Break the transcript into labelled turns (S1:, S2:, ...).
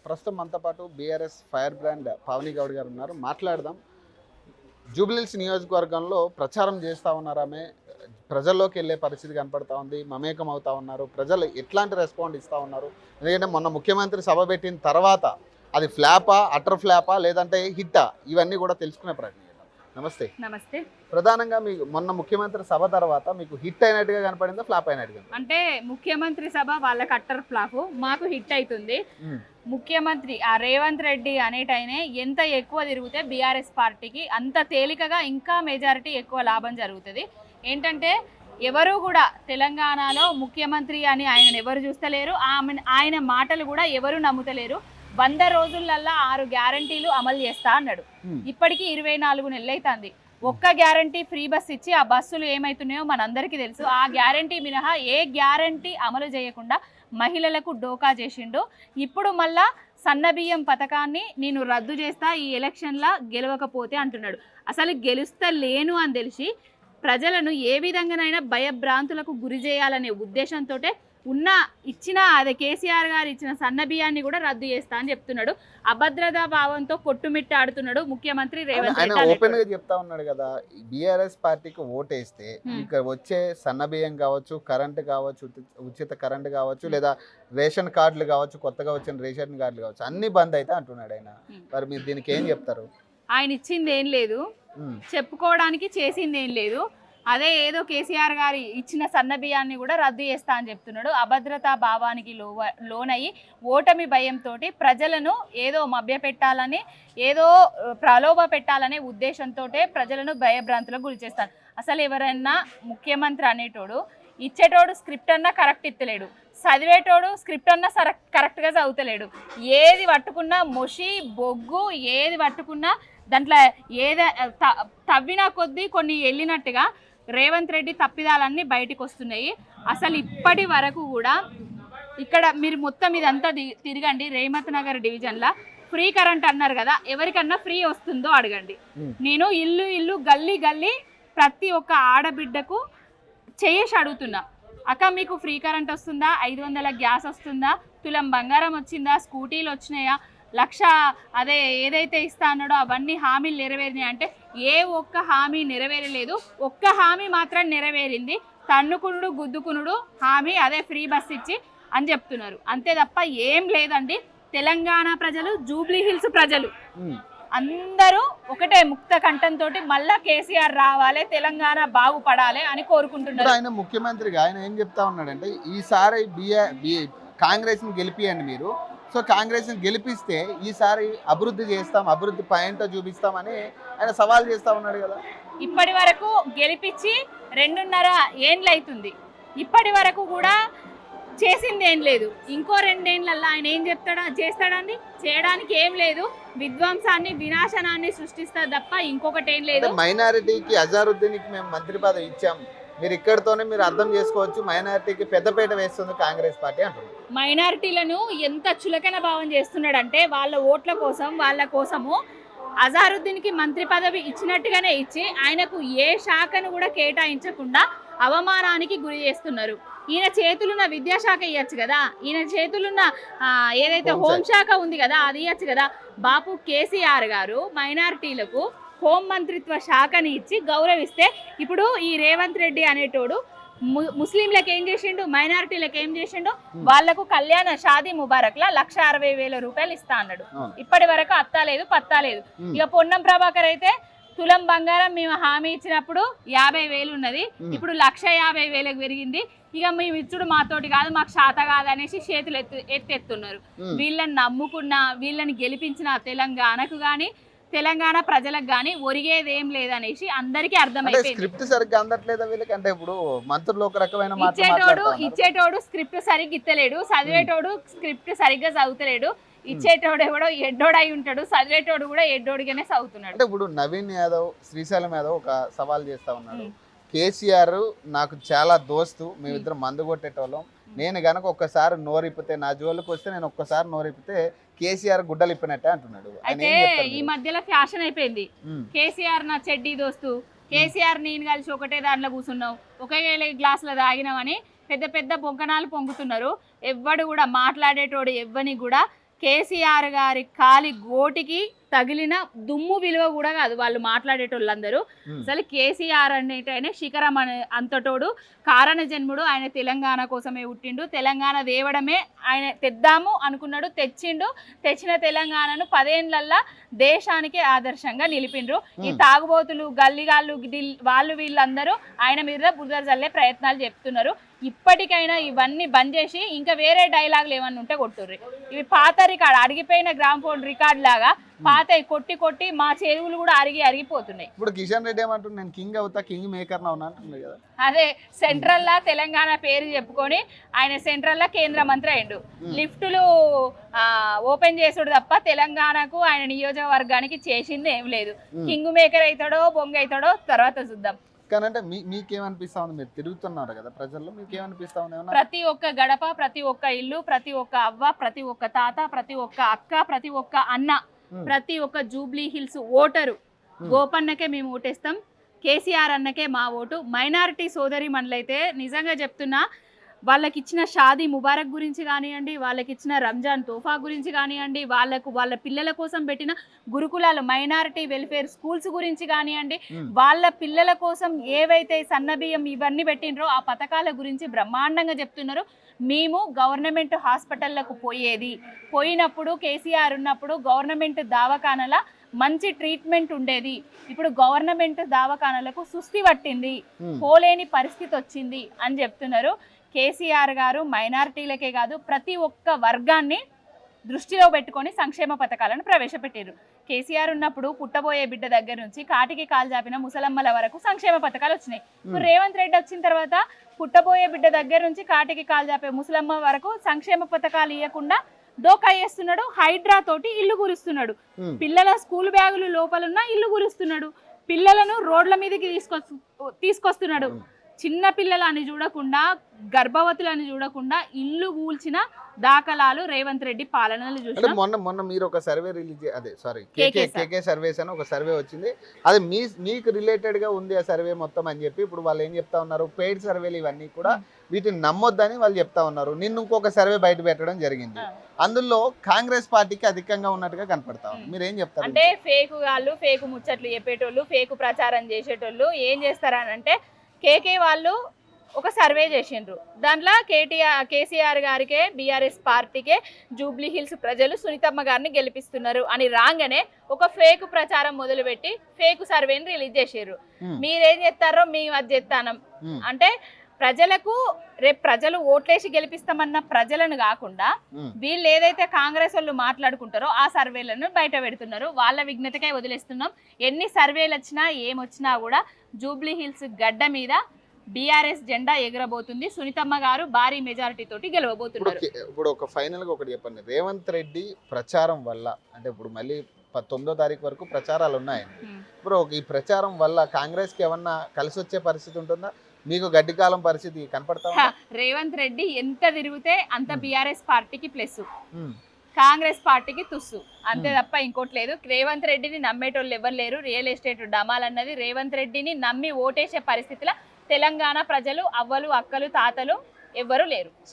S1: ప్రస్తుతం మనతో పాటు BRS fire brand Pavani Goud గారు ఉన్నారు. మాట్లాడదాం. జూబ్లీహిల్స్ నియోజకవర్గంలో ప్రచారం చేస్తూ ఉన్నారు. ఆమె ప్రజల్లోకి వెళ్ళే పరిస్థితి కనపడతా ఉంది. మమేకం అవుతా ఉన్నారు. ప్రజలు ఎట్లాంటి రెస్పాండ్ ఇస్తూ ఉన్నారు. ఎందుకంటే మొన్న ముఖ్యమంత్రి సభ పెట్టిన తర్వాత అది ఫ్లాపా, అటర్ ఫ్లాపా, లేదంటే హిట్టా, ఇవన్నీ కూడా తెలుసుకునే ప్రయత్నం చేద్దాం. నమస్తే.
S2: నమస్తే.
S1: ప్రధానంగా మీకు మొన్న ముఖ్యమంత్రి సభ తర్వాత మీకు హిట్ అయినట్టుగా కనపడిందా, ఫ్లాప్ అయినట్టుగా?
S2: అంటే ముఖ్యమంత్రి సభ వాళ్ళకి అట్టర్ ఫ్లాప్, మాకు హిట్ అవుతుంది. ముఖ్యమంత్రి రేవంత్ రెడ్డి అనేటైనే ఎంత ఎక్కువ తిరిగితే బీఆర్ఎస్ పార్టీకి అంత తేలికగా ఇంకా మెజారిటీ ఎక్కువ లాభం జరుగుతుంది. ఏంటంటే ఎవరు కూడా తెలంగాణలో ముఖ్యమంత్రి అని ఆయన ఎవరు చూస్తలేరు. ఆయన మాటలు కూడా ఎవరు నమ్ముతలేరు. 100 రోజులల్లా 6 గ్యారంటీలు అమలు చేస్తా అన్నాడు. ఇప్పటికీ 24 నెలలు అవుతుంది. ఒక్క గ్యారంటీ ఫ్రీ బస్ ఇచ్చి ఆ బస్సులు ఏమవుతున్నాయో మనందరికీ తెలుసు. ఆ గ్యారంటీ మినహా ఏ గ్యారంటీ అమలు చేయకుండా మహిళలకు డోకా చేసిండు. ఇప్పుడు మళ్ళా సన్నబియ్యం పథకాన్ని నేను రద్దు చేస్తా ఈ ఎలక్షన్లా గెలవకపోతే అంటున్నాడు. అసలు గెలుస్తలేను అని తెలిసి ప్రజలను ఏ విధంగానైనా భయభ్రాంతులకు గురి చేయాలనే ఉద్దేశంతో అదే కేసీఆర్ గారు ఇచ్చిన సన్న బియ్యాన్ని కూడా రద్దు చేస్తా అని చెప్తున్నాడు. అభద్రతా భావంతో కొట్టుమిట్టాడుతున్నాడు ముఖ్యమంత్రి రేవంత్ రెడ్డి.
S1: ఓపెన్ గా చెప్తా ఉన్నాడు కదా, బీఆర్ఎస్ పార్టీకి ఓటేస్తే ఇక్కడ వచ్చే సన్న బియ్యం కావచ్చు, కరెంట్ కావచ్చు, ఉచిత కరెంట్ కావచ్చు, లేదా రేషన్ కార్డులు కావచ్చు, కొత్తగా వచ్చిన రేషన్ కార్డులు కావచ్చు, అన్ని బంద్ అయితే అంటున్నాడు ఆయన. మరి మీరు దీనికి ఏం చెప్తారు?
S2: ఆయన ఇచ్చింది ఏం లేదు, చెప్పుకోవడానికి చేసింది ఏం లేదు. అదే ఏదో కేసీఆర్ గారి ఇచ్చిన సన్న బియ్యాన్ని కూడా రద్దు చేస్తా అని చెప్తున్నాడు. అభద్రతా భావానికి లోనయ్యి ఓటమి భయంతో ప్రజలను ఏదో మభ్యపెట్టాలని, ఏదో ప్రలోభ పెట్టాలనే ఉద్దేశంతో ప్రజలను భయభ్రాంతులకు గురి చేస్తాను. అసలు ఎవరైనా ముఖ్యమంత్రి అనేటోడు ఇచ్చేటోడు స్క్రిప్ట్ అన్నా కరెక్ట్ ఇత్తలేడు, చదివేటోడు స్క్రిప్ట్ అన్నా కరెక్ట్గా చదువుతలేడు. ఏది పట్టుకున్నా మొషి బొగ్గు, ఏది పట్టుకున్నా దాంట్లో తవ్వినా కొద్దీ కొన్ని వెళ్ళినట్టుగా రేవంత్ రెడ్డి తప్పిదాలన్నీ బయటకు వస్తున్నాయి. అసలు ఇప్పటి వరకు కూడా ఇక్కడ మీరు మొత్తం ఇదంతా తిరగండి. రేమత్ నగర్ డివిజన్లో ఫ్రీ కరెంట్ అన్నారు కదా, ఎవరికన్నా ఫ్రీ వస్తుందో అడగండి. నేను ఇల్లు ఇల్లు గల్లీ గల్లీ ప్రతి ఒక్క ఆడబిడ్డకు చేసి అడుగుతున్నా, అక్క మీకు ఫ్రీ కరెంట్ వస్తుందా, 500 గ్యాస్ వస్తుందా, తులం బంగారం వచ్చిందా, స్కూటీలు వచ్చినాయా, 1,00,000 అదే ఏదైతే ఇస్తా అన్నాడో అవన్నీ హామీలు నెరవేరినాయి అంటే ఏ ఒక్క హామీ నెరవేరలేదు. ఒక్క హామీ మాత్రం నెరవేరింది, తన్నుకునుడు గుద్దుకునుడు హామీ, అదే ఫ్రీ బస్ ఇచ్చి అని చెప్తున్నారు. అంతే తప్ప ఏం లేదండి. తెలంగాణ ప్రజలు, జూబ్లీహిల్స్ ప్రజలు అందరూ ఒకటే ముక్త కంఠంతో మళ్ళా కేసీఆర్ రావాలి, తెలంగాణ బాగుపడాలి అని కోరుకుంటున్నారు.
S1: ఆయన ముఖ్యమంత్రిగా ఆయన ఏం చెప్తా ఉన్నాడంటే, ఈసారి కాంగ్రెస్ ని గెలిపియండి మీరు, సో కాంగ్రెస్ని గెలిపిస్తే ఈసారి అభివృద్ధి చేస్తాం, అభివృద్ధి పాయింట్ చూపిస్తామని ఆయన సవాల్ చేస్తా ఉన్నాడు కదా.
S2: ఇప్పటి వరకు గెలిపించి 2.5 ఏండ్లు అవుతుంది. ఇప్పటి వరకు కూడా చేసింది ఏం లేదు. ఇంకో 2 ఏండ్లల్లో ఆయన ఏం చేస్తాడండి? చేయడానికి ఏం లేదు. విధ్వంసాన్ని, వినాశనాన్ని సృష్టిస్తా తప్ప ఇంకొకటి ఏం లేదు.
S1: మైనారిటీకి అజారుద్దీన్కి మేము మంత్రి పదవి ఇచ్చాం, మీరు ఇక్కడితోనే మీరు అర్థం చేసుకోవచ్చు, మైనారిటీకి పెద్దపీట వేస్తుంది కాంగ్రెస్ పార్టీ అంటున్నారు.
S2: మైనారిటీలను ఎంత చులకన భావం చేస్తున్నాడంటే వాళ్ళ ఓట్ల కోసం, వాళ్ళ కోసము అజారుద్దీన్కి మంత్రి పదవి ఇచ్చినట్టుగానే ఇచ్చి ఆయనకు ఏ శాఖను కూడా కేటాయించకుండా అవమానానికి గురి చేస్తున్నారు. ఈయన చేతులున్న విద్యాశాఖ ఇవ్వచ్చు కదా, ఈయన చేతులున్న ఏదైతే హోంశాఖ ఉంది కదా అది ఇవ్వచ్చు కదా. బాపు కేసీఆర్ గారు మైనారిటీలకు హోం మంత్రిత్వ శాఖని ఇచ్చి గౌరవిస్తే ఇప్పుడు ఈ రేవంత్ రెడ్డి అనేటోడు ముస్లింలకు ఏం చేసిండు, మైనారిటీలకు ఏం చేసిండు, వాళ్లకు కళ్యాణ షాదీ ముబారక్లా 1,60,000 రూపాయలు ఇస్తా అన్నాడు. ఇప్పటి వరకు అత్తాలేదు పత్తాలేదు. ఇక పొన్నం ప్రభాకర్ అయితే తులం బంగారం మేము హామీ ఇచ్చినప్పుడు 50,000 ఉన్నది, ఇప్పుడు 1,50,000 పెరిగింది. ఇక మేము ఇచ్చుడు మాతోటి కాదు, మాకు శాత కాదు అనేసి చేతులు ఎత్తెత్తున్నారు. వీళ్ళని నమ్ముకున్న, వీళ్ళని గెలిపించిన తెలంగాణకు కానీ తెలంగాణ ప్రజలకు కానీ ఒరిగేది ఏం లేదనేసి అందరికీ అర్థమైపోయింది. ఇచ్చేటోడు స్క్రిప్ట్ సరిగ్గా ఇత్తలేడు, చదివేటోడు స్క్రిప్ట్ సరిగ్గా చదువుతలేడు. ఇచ్చేటోడు ఎవడో ఎడ్డోడై ఉంటాడు, చదివేటోడు కూడా ఎడ్డోడిగానే చదువుతున్నాడు.
S1: అంటే ఇప్పుడు నవీన్ యాదవ్, శ్రీశైలం యాదవ్ ఒక సవాల్ చేస్తా ఉన్నాడు, కేసీఆర్ నాకు చాలా దోస్తు, మేమిద్దరం మందు కొట్టేటోళ్ళం, నేను గనక ఒక్కసారి నోరిప్పితే, నా జోలికి వస్తే నేను ఒక్కసారి నోరిప్పితే కేసీఆర్ గుడ్డలు ఇప్పినట్టే అంటున్నాడు.
S2: అయితే ఈ మధ్యలో ఫ్యాషన్ అయిపోయింది, కేసీఆర్ నా చెడ్డీ దోస్తు, కేసీఆర్ నేను కలిసి ఒకటే దాంట్లో కూర్చున్నావు, ఒకే గ్లాసులో తాగినామని పెద్ద పెద్ద పొంకణాలు పొంగుతున్నారు. ఎవ్వడు కూడా మాట్లాడేటోడు ఎవ్వని కూడా కేసీఆర్ గారి కాలి గోటికి తగిలిన దుమ్ము విలువ కూడా కాదు వాళ్ళు మాట్లాడేటోళ్ళందరూ. అసలు కేసీఆర్ అనేటైనా శిఖరం అనే అంతటోడు, కారణ జన్ముడు. ఆయన తెలంగాణ కోసమే పుట్టిండు, తెలంగాణ దేవడమే ఆయన తెద్దాము అనుకున్నాడు, తెచ్చిండు. తెచ్చిన తెలంగాణను 10 ఏళ్లల్లా దేశానికి ఆదర్శంగా నిలిపిండ్రు. ఈ తాగుబోతులు, గల్లిగాళ్ళు, వాళ్ళు వీళ్ళందరూ ఆయన మీద బురద జల్లే ప్రయత్నాలు చెప్తున్నారు. ఇప్పటికైనా ఇవన్నీ బంద్ చేసి ఇంకా వేరే డైలాగులు ఏమన్నా ఉంటే కొట్టుర్రి. ఇవి పాత రికార్డ్, అడిగిపోయిన గ్రామ్ ఫోన్ రికార్డ్ లాగా పాత కొట్టి కొట్టి మా చెరువులు కూడా అరిగిపోతున్నాయి.
S1: ఇప్పుడు కిషన్ రెడ్డి ఏమంటున్నాడు, నేను కింగ్ అవుతా, కింగ్ మేకర్ అవునా అంటున్నాడు కదా.
S2: అదే సెంట్రల్ లా తెలంగాణ పేరు చెప్పుకొని ఆయన సెంట్రల్ లా కేంద్ర మంత్రి అయిండు. లిఫ్టులు ఓపెన్ చేసుడు తప్ప తెలంగాణకు ఆయన నియోజకవర్గానికి చేసింది ఏం లేదు. కింగ్ మేకర్ అవుతాడో బొంగ అవుతాడో తర్వాత చూద్దాం.
S1: కానంటే మీకేమనిపిస్తా ఉంది, మీరు తిరుగుతున్నారు కదా ప్రజల్లో, మీకేమనిపిస్తా ఉంది?
S2: ప్రతి ఒక్క గడప, ప్రతి ఒక్క ఇల్లు, ప్రతి ఒక్క అవ్వ, ప్రతి ఒక్క తాత, ప్రతి ఒక్క అక్క, ప్రతి ఒక్క అన్న, ప్రతి ఒక్క జూబ్లీ హిల్స్ ఓటరు గోపన్నకే మేము ఓటేస్తాం, కేసీఆర్ అన్నకే మా ఓటు. మైనారిటీ సోదరి మనలైతే నిజంగా చెప్తున్నా, వాళ్ళకి ఇచ్చిన షాదీ ముబారక్ గురించి కానివ్వండి, వాళ్ళకి ఇచ్చిన రంజాన్ తోఫా గురించి కానివ్వండి, వాళ్ళ పిల్లల కోసం పెట్టిన గురుకులాలు, మైనారిటీ వెల్ఫేర్ స్కూల్స్ గురించి కానివ్వండి, వాళ్ళ పిల్లల కోసం ఏవైతే సన్నబియ్యం ఇవన్నీ పెట్టినరో ఆ పథకాల గురించి బ్రహ్మాండంగా చెప్తున్నారు. మేము గవర్నమెంట్ హాస్పిటళ్లకు పోయినప్పుడు కేసీఆర్ ఉన్నప్పుడు గవర్నమెంట్ దవాఖానల మంచి ట్రీట్మెంట్ ఉండేది. ఇప్పుడు గవర్నమెంట్ దవాఖానలకు సుస్థి పట్టింది, పోలేని పరిస్థితి వచ్చింది అని చెప్తున్నారు. కేసీఆర్ గారు మైనారిటీలకే కాదు ప్రతి ఒక్క వర్గాన్ని దృష్టిలో పెట్టుకొని సంక్షేమ పథకాలను ప్రవేశపెట్టారు. కేసీఆర్ ఉన్నప్పుడు పుట్టబోయే బిడ్డ దగ్గర నుంచి కాటికి కాలు జాపిన ముసలమ్మల వరకు సంక్షేమ పథకాలు వచ్చినాయి. ఇప్పుడు రేవంత్ రెడ్డి వచ్చిన తర్వాత పుట్టబోయే బిడ్డ దగ్గర నుంచి కాటికి కాలు జాపే ముసలమ్మ వరకు సంక్షేమ పథకాలు ఇవ్వకుండా డోకా చేస్తున్నాడు. హైడ్రా తోటి ఇల్లు గురుస్తున్నాడు. పిల్లల స్కూల్ బ్యాగులు లోపలున్న ఇల్లు గురుస్తున్నాడు. పిల్లలను రోడ్ల మీదకి తీసుకొస్తున్నాడు. చిన్న పిల్లలని చూడకుండా, గర్భవతులని చూడకుండా ఇల్లు కూల్చిన దాఖలాలు రేవంత్ రెడ్డి పాలనలు చూసి.
S1: మొన్న మీరు ఒక సర్వే రిలీజ్, అదే సారీ కేకే సర్వేస్ అని ఒక సర్వే వచ్చింది, అది మీకు రిలేటెడ్ గా ఉంది ఆ సర్వే మొత్తం అని చెప్పి ఇప్పుడు వాళ్ళు ఏం చెప్తా ఉన్నారు, పెయిడ్ సర్వేలు ఇవన్నీ కూడా వీటిని నమ్మొద్దని వాళ్ళు చెప్తా ఉన్నారు. నిన్న ఇంకొక సర్వే బయట పెట్టడం జరిగింది, అందులో కాంగ్రెస్ పార్టీకి అధికంగా ఉన్నట్టుగా కనపడతా ఉంది. మీరు ఏం చెప్తారు?
S2: అంటే ఫేక్ వాళ్ళు, ఫేక్ ముచ్చట్లు చెప్పేటోళ్ళు, ఫేక్ ప్రచారం చేసేటోళ్ళు ఏం చేస్తారనంటే, కేకే వాళ్ళు ఒక సర్వే చేసిండ్రు. దాంట్లో కేసీఆర్ గారికే, బీఆర్ఎస్ పార్టీకే జూబ్లీ హిల్స్ ప్రజలు సునీతమ్మ గారిని గెలిపిస్తున్నారు అని రాగానే ఒక ఫేక్ ప్రచారం మొదలుపెట్టి ఫేక్ సర్వేని రిలీజ్ చేసారు. మీరేం చేస్తారో మేము అది చేస్తానం అంటే, ప్రజలకు రేపు ప్రజలు ఓట్లేసి గెలిపిస్తామన్న ప్రజలను కాకుండా వీళ్ళు ఏదైతే కాంగ్రెస్ వాళ్ళు మాట్లాడుకుంటారో ఆ సర్వేలను బయట పెడుతున్నారు. వాళ్ళ విఘ్నతకై వదిలేస్తున్నాం. ఎన్ని సర్వేలు వచ్చినా ఏమొచ్చినా కూడా జూబ్లీ హిల్స్ గడ్డ మీద బీఆర్ఎస్ జెండా ఎగరబోతుంది. సునీతమ్మ గారు భారీ మెజారిటీ తోటి గెలవబోతున్నారు.
S1: ఇప్పుడు ఒక ఫైనల్ గా ఒకటి చెప్పండి, రేవంత్ రెడ్డి ప్రచారం వల్ల, అంటే ఇప్పుడు మళ్ళీ 9వ తారీఖు వరకు ప్రచారాలు ఉన్నాయి, ఇప్పుడు ఈ ప్రచారం వల్ల కాంగ్రెస్ కి ఏమన్నా కలిసి వచ్చే పరిస్థితి ఉంటుందా? మీకు గడ్డికాలం పరిస్థితి కనపడతా?
S2: రేవంత్ రెడ్డి ఎంత తిరిగితే అంత బీఆర్ఎస్ పార్టీకి ప్లస్, కాంగ్రెస్ పార్టీకి తుస్సు, అంతే తప్ప ఇంకోటి లేదు. రేవంత్ రెడ్డిని నమ్మేటోళ్ళు ఎవరు లేరు. రియల్ ఎస్టేట్ డమాల్ అన్నది రేవంత్ రెడ్డిని నమ్మి ఓటేసే పరిస్థితిలో తెలంగాణ ప్రజలు, అవ్వలు, అక్కలు, తాతలు ఎవ్వరూ లేరు.